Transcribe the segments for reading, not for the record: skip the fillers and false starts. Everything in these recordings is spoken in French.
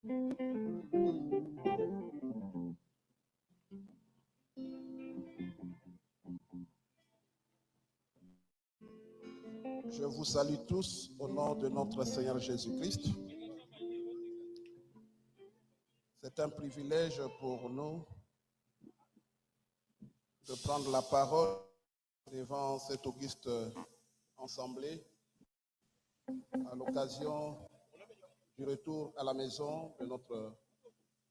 Je vous salue tous au nom de notre Seigneur Jésus-Christ. C'est un privilège pour nous de prendre la parole devant cette auguste assemblée à l'occasion du retour à la maison de notre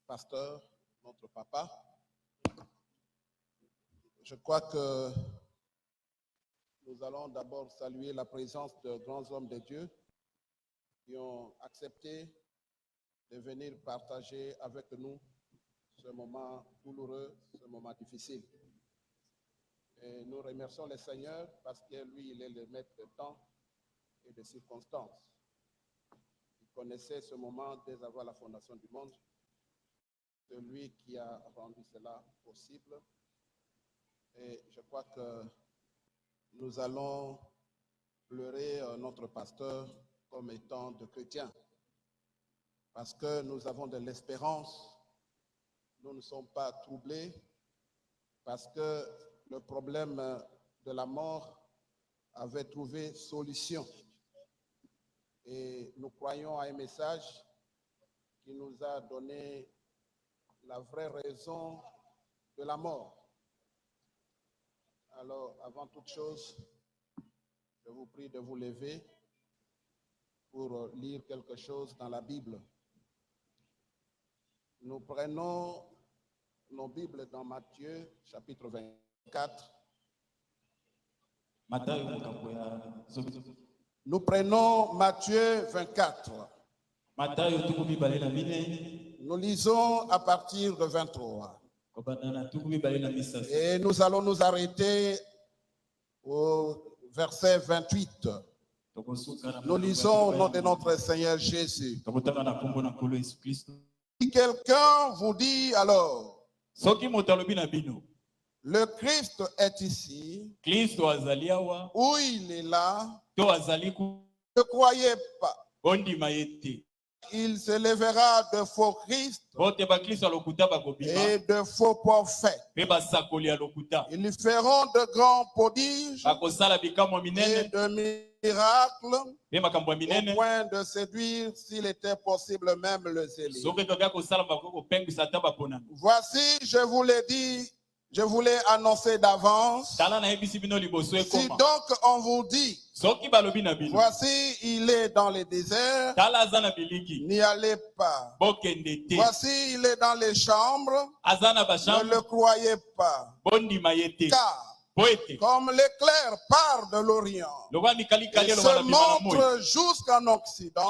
pasteur, notre papa. Je crois que nous allons d'abord saluer la présence de grands hommes de Dieu qui ont accepté de venir partager avec nous ce moment douloureux, ce moment difficile. Et nous remercions le Seigneur parce que lui, il est le maître de temps et de circonstances. Il connaissait ce moment dès avant la fondation du monde. C'est lui qui a rendu cela possible. Et je crois que nous allons pleurer notre pasteur comme étant de chrétiens. Parce que nous avons de l'espérance, nous ne sommes pas troublés, parce que le problème de la mort avait trouvé solution. Et nous croyons à un message qui nous a donné la vraie raison de la mort. Alors, avant toute chose, je vous prie de vous lever pour lire quelque chose dans la Bible. Nous prenons nos Bibles dans Matthieu, chapitre 24. Nous prenons Matthieu 24. Nous lisons à partir de 23. Et nous allons nous arrêter au verset 28. Nous lisons au nom de notre Seigneur Jésus. Si quelqu'un vous dit alors, le Christ est ici, ou il est là, ne croyez pas. Il se lèvera de faux Christ et de faux prophètes. Ils feront de grands prodiges et de miracles au point de séduire, s'il était possible, même le zélé. Voici, je vous l'ai dit, je vous l'ai annoncé d'avance. Si donc on vous dit, voici, il est dans les déserts, n'y allez pas. Voici, il est dans les chambres, ne le croyez pas. Car, comme l'éclair part de l'Orient et se montre jusqu'en Occident,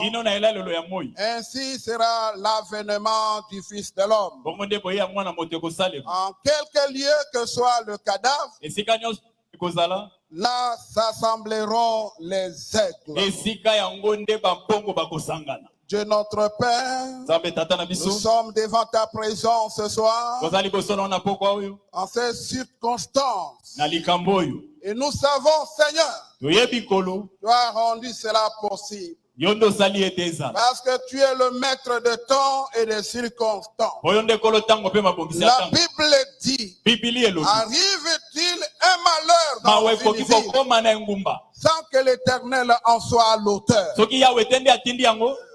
ainsi sera l'avènement du Fils de l'homme. En quelque lieu que soit le cadavre, là s'assembleront les aigles. Dieu notre Père, nous sommes devant ta présence ce soir, en ces circonstances. Et nous savons, Seigneur, tu as rendu cela possible. Parce que tu es le maître de temps et de circonstances. La Bible dit, arrive-t-il un malheur dans une ville sans que l'Éternel en soit l'auteur?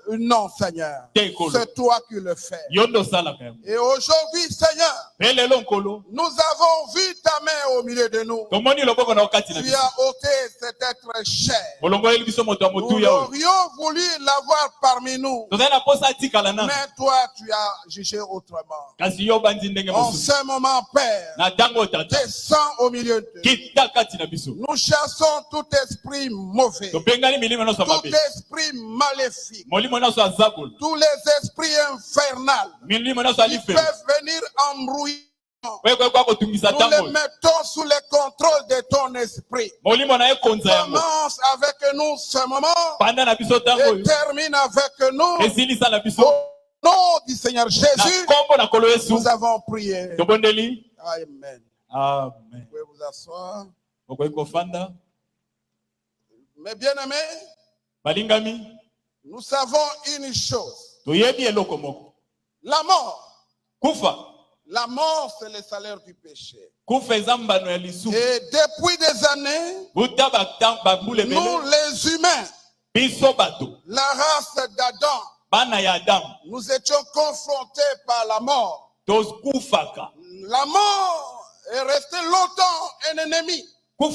Non, Seigneur, c'est toi qui le fais. Et aujourd'hui, Seigneur, nous avons vu ta main au milieu de nous. Tu as ôté cet être cher. Nous aurions voulu l'avoir parmi nous. Mais toi, tu as jugé autrement. En ce moment, Père, descends au milieu de nous. Nous chassons tout esprit mauvais, tout esprit maléfique, tous les esprits infernaux qui peuvent venir embrouiller. Nous les mettons sous le contrôle de ton esprit. Commence avec nous ce moment et termine avec nous. Au nom du Seigneur Jésus, nous avons prié. Amen. Vous pouvez vous asseoir. Mes bien-aimés, nous savons une chose. La mort. Kufa. La mort, c'est le salaire du péché. Kufa Et depuis des années, nous les humains, la race d'Adam, nous étions confrontés par la mort. La mort est restée longtemps un ennemi. La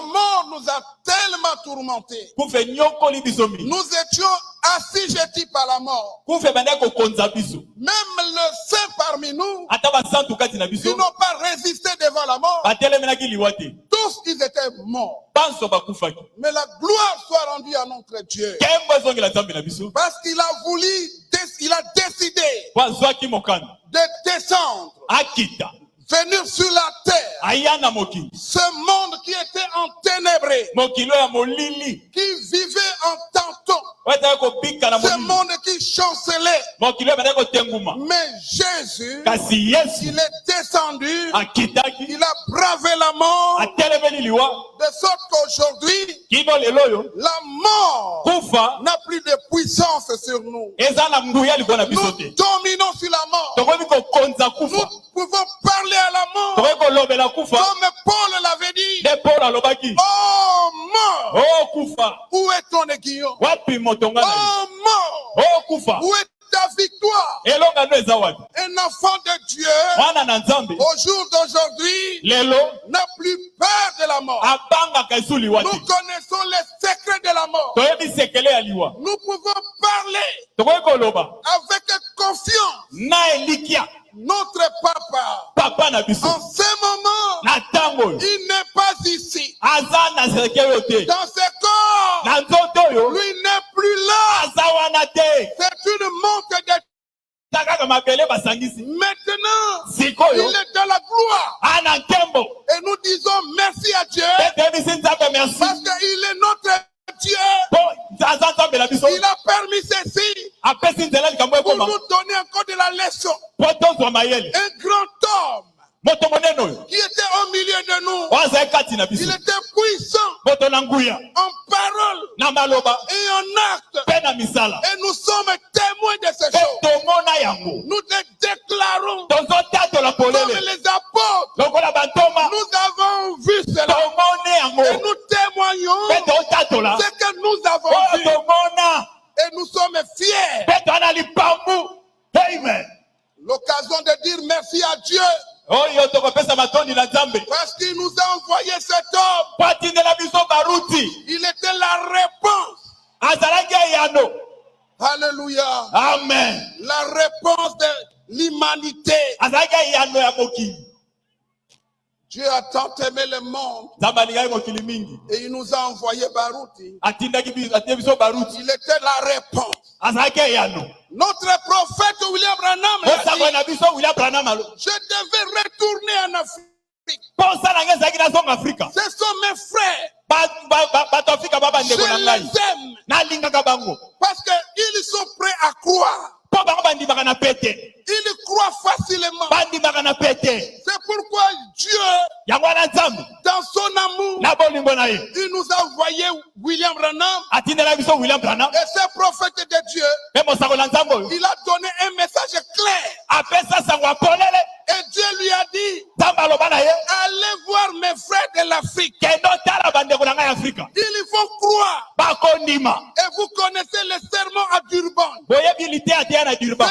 mort nous a tellement tourmentés. Nous étions assujettis par la mort. Même le saint parmi nous, ils n'ont pas résisté devant la mort. Tous, ils étaient morts. Mais la gloire soit rendue à notre Dieu. Parce qu'il a voulu, il a décidé de descendre, venir sur la terre. Ce monde qui était enténébré, qui vivait en tantôt, ce monde qui chancelait. Mais Jésus, il est descendu, il a bravé la mort, de sorte qu'aujourd'hui, la mort n'a plus de puissance sur nous. Nous dominons sur la mort. Nous pouvons parler à la mort, comme Paul l'avait dit. Oh mort, où est ton aiguillon? Oh mort, où est ta victoire? Un enfant de Dieu, au jour d'aujourd'hui, n'a plus peur de la mort. Nous connaissons les secrets de la mort. Nous pouvons parler avec confiance. Notre papa, en ce moment, il n'est pas ici. Dans ce corps, lui n'est plus là. C'est une montre de maintenant, il est dans la gloire. Et nous disons merci à Dieu, parce qu'il est notre Dieu. Il a permis ceci pour nous donner encore de la leçon. Un grand homme qui était au milieu de nous. Il était puissant en parole et en acte. Et nous sommes témoins de ces choses. Nous déclarons comme les apôtres. Nous avons vu cela. Et nous témoignons ce que nous avons vu. Et nous sommes fiers. Amen. L'occasion de dire merci à Dieu. Parce qu'il nous a envoyé cet homme. Il était la réponse. Alléluia. Amen. La réponse de l'humanité. Dieu a tant aimé le monde. Et il nous a envoyé Baruti. Il était la réponse. Notre prophète William Branham a dit, je devais retourner en Afrique. Ce sont mes frères. Je les aime. Parce qu'ils sont prêts à croire. Il croit facilement. C'est pourquoi Dieu, dans son amour, il nous a envoyé William Branham. Et ce prophète de Dieu, il a donné un message clair. Et Dieu lui a dit, allez voir mes frères de l'Afrique. Ils vont croire. Et vous connaissez le sermon à Durban. C'est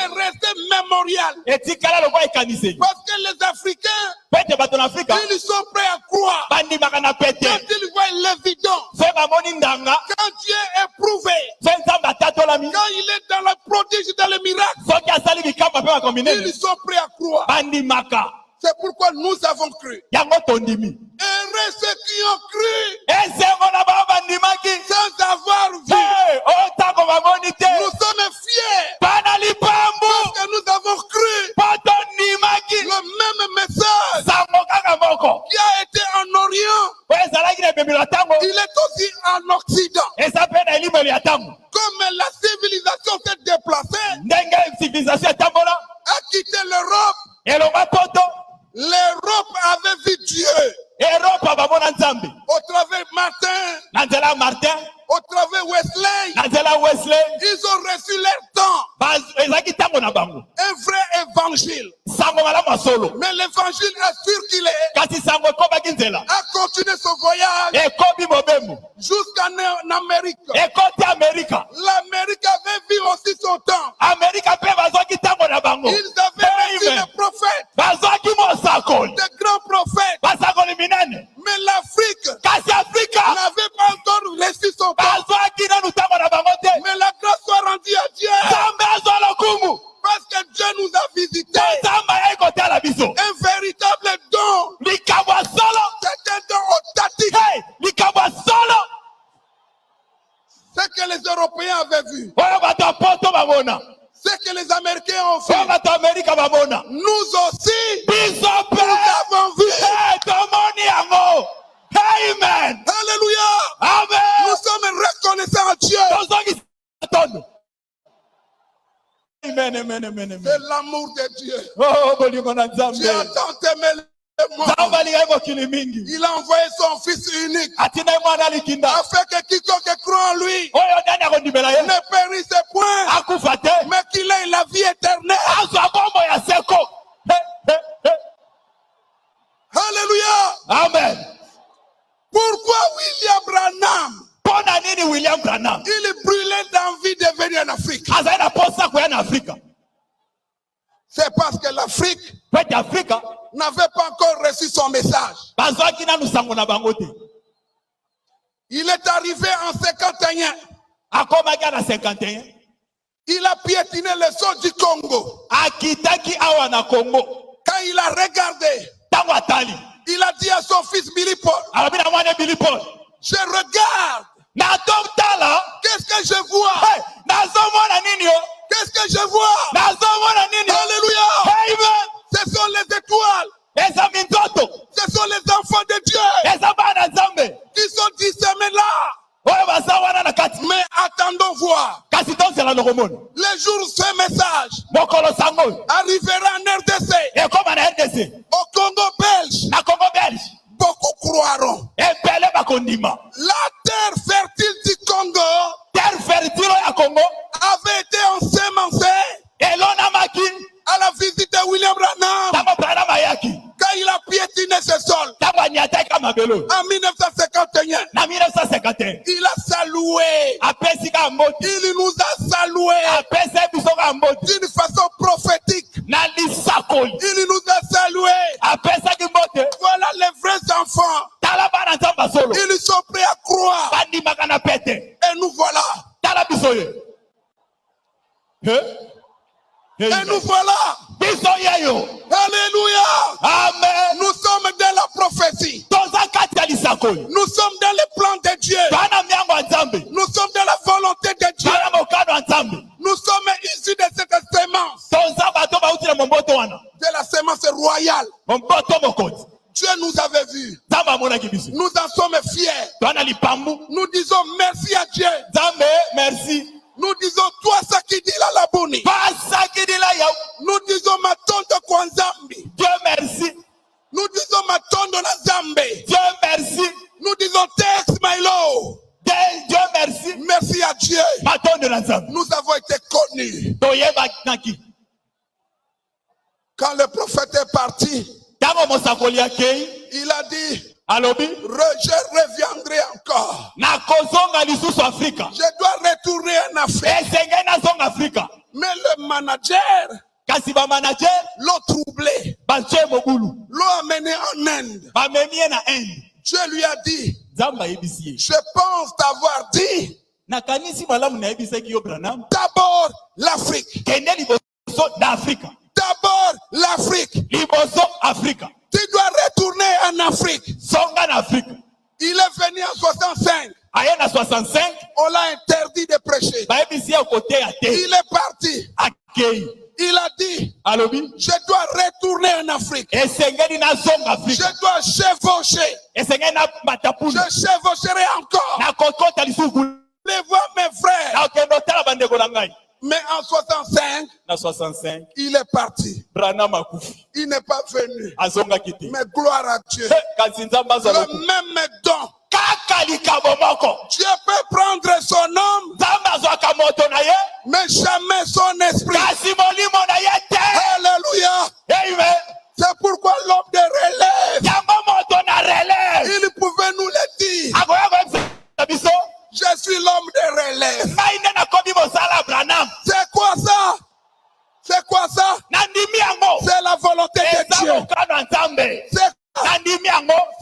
resté mémorial. Parce que les Africains, ils sont prêts à croire. Quand ils voient l'évidence, quand Dieu est prouvé, quand il est dans le prodige, dans le miracle, ils sont prêts à croire. C'est pourquoi nous avons cru. Heureux ceux qui ont cru sans avoir vu. Nous sommes fiers parce que nous avons cru le même message qui a été en Orient. Il est aussi en Occident. Comme la civilisation s'est déplacée, a quitté l'Europe. L'Europe avait vu Dieu. Au travers Martin, au travers Wesley, ils ont reçu leur temps. un vrai évangile. Mais l'évangile assure qu'il est a continué son voyage jusqu'en Amérique. L'Amérique avait vu aussi son temps. Ils avaient reçu des prophètes, des grands prophètes. Mais l'Afrique n'avait pas encore reçu son temps. Mais la grâce soit rendue à Dieu. Parce que Dieu nous a visités. Un véritable don. C'est un don authentique. Ce que les Européens avaient vu. Ce que les Américains ont fait. Nous aussi, nous avons vu. Amen. Alléluia. Amen. Nous sommes reconnaissants à Dieu. Amen, amen, amen, amen. C'est l'amour de Dieu. Dieu a tant aimé le monde. Il a envoyé son Fils unique afin que quiconque croit en lui ne périsse point, mais qu'il ait la vie éternelle. Alléluia. Amen. Pourquoi William Branham? Il brûlait d'envie de venir en Afrique. C'est parce que l'Afrique n'avait pas encore reçu son message. Il est arrivé en 51. Il a piétiné le sol du Congo. Quand il a regardé, il a dit à son fils Billy Paul, je regarde. Qu'est-ce que je vois? Qu'est-ce que je vois? Alléluia. Ce sont les étoiles. Ce sont les enfants de Dieu qui sont disséminés là. Mais attendons voir. Le jour où ce message arrivera en RDC, au Congo belge, beaucoup croiront. La terre fertile du Congo avait été ensemencée à la visite de William Branham. Quand il a piétiné ce sol en 1951, il a salué. Il nous a salué d'une façon prophétique. Il nous a salué. Voilà les vrais enfants. Ils sont prêts à croire. Et nous voilà. Et nous voilà. Alléluia. Amen. Nous sommes dans la prophétie. Nous sommes dans le plan de Dieu. Nous sommes dans la volonté de Dieu. Nous sommes issus de cette sémence. De la sémence royale. Dieu nous avait vus. Nous en sommes fiers. Nous disons merci à Dieu. Merci. Nous disons toi Sakidila Labuni. Nous disons Matondo Kwanzambi. Dieu merci. Nous disons Matondo Nazambe. Dieu merci. Nous disons Tex Mailo. Dieu merci. Merci à Dieu. Nous avons été connus. Quand le prophète est parti, il a dit, je reviendrai encore. Je dois retourner en Afrique. Mais le manager l'a troublé. L'a amené en Inde. Dieu lui a dit, je pense t'avoir dit d'abord l'Afrique. D'abord l'Afrique. Tu dois retourner en Afrique. Il est venu en 65. On l'a interdit de prêcher. Il est parti. Il a dit, je dois retourner en Afrique. Je dois chevaucher. Je chevaucherai encore. Les voir mes frères. Mais en 65, il est parti. Il n'est pas venu. Mais gloire à Dieu. Le même don Dieu peut prendre son homme, mais jamais son esprit. Alléluia. Amen. C'est pourquoi l'homme de relève, il pouvait nous le dire. Je suis l'homme de relève. C'est quoi ça? C'est quoi ça? C'est la volonté de Dieu.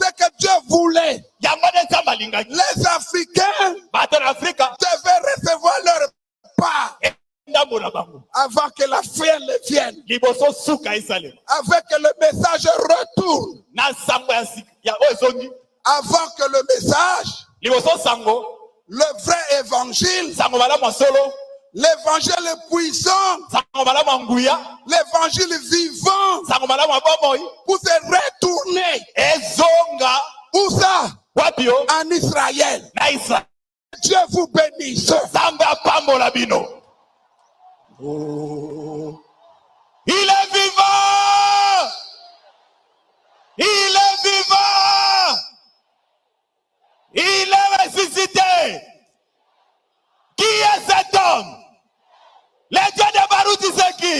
C'est que Dieu voulait. Les Africains devaient recevoir leur part avant que la fin ne vienne. Avec que le message retourne. Avant que le message, le vrai évangile, l'évangile puissant, l'évangile vivant, pour se retourner. Où ça? En Israël. Dieu vous bénisse. Oh. Il est vivant. Il est vivant. Il est ressuscité. Qui est cet homme? Le Dieu de Barouti, c'est qui?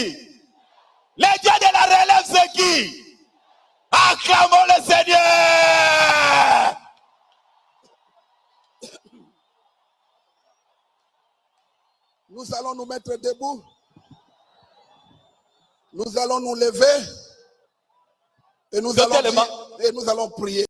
Le Dieu de la relève, c'est qui? Acclamons le Seigneur. Nous allons nous mettre debout. Nous allons nous lever. Et nous allons prier.